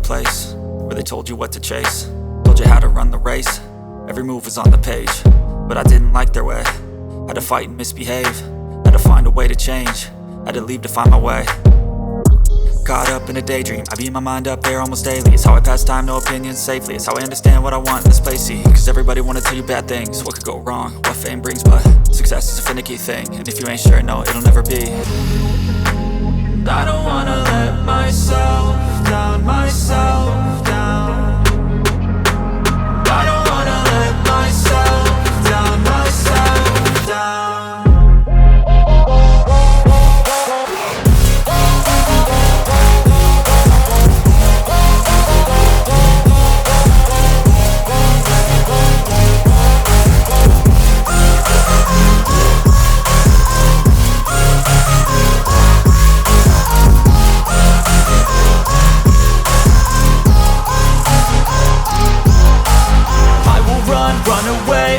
place where they told you what to chase, told you how to run the race. Every move was on the page, but I didn't like their way. Had to fight and misbehave, had to find a way to change, had to leave to find my way. Caught up in a daydream, I beat my mind up there almost daily. It's how I pass time, no opinions safely. It's how I understand what I want in this place, see. Cause everybody wanna tell you bad things, what could go wrong, what fame brings. But success is a finicky thing, and if you ain't sure, no, it'll never be. I don't wanna let myself down, myself down. I don't wanna let myself down, myself down.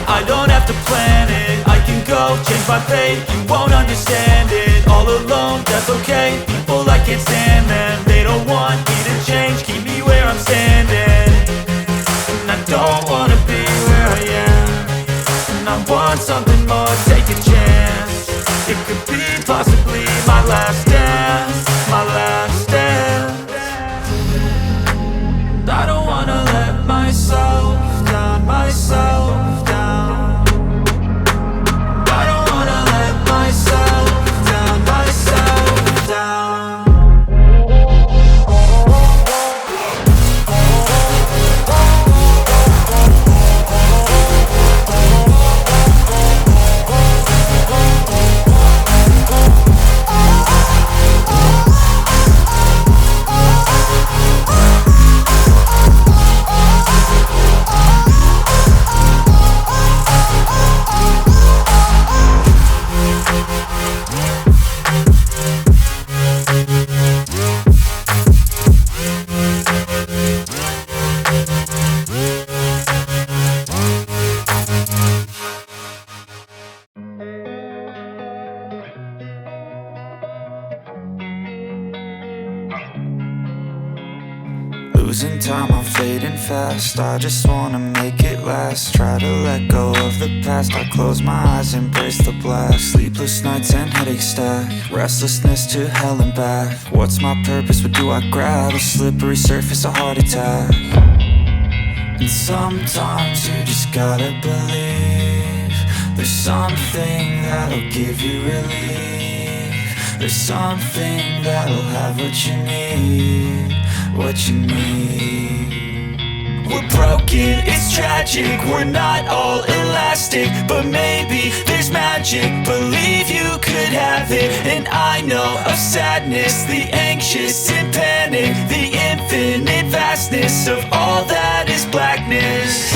I don't have to plan it, I can go change my fate. You won't understand it, all alone, that's okay. People, I can't stand them, they don't want me to change. Keep me where I'm standing, and I don't wanna be where I am. And I want something more, take a chance. It could be possibly my last dance, my last dance. I don't wanna let myself down, myself down. Losing time, I'm fading fast. I just wanna make it last. Try to let go of the past. I close my eyes, embrace the blast. Sleepless nights and headaches stack. Restlessness to hell and back. What's my purpose? What do I grab? A slippery surface, a heart attack. And sometimes you just gotta believe there's something that'll give you relief. There's something that'll have what you need, what you need. We're broken, it's tragic, we're not all elastic, but maybe there's magic. Believe you could have it, and I know of sadness, the anxious and panic, the infinite vastness of all that is blackness.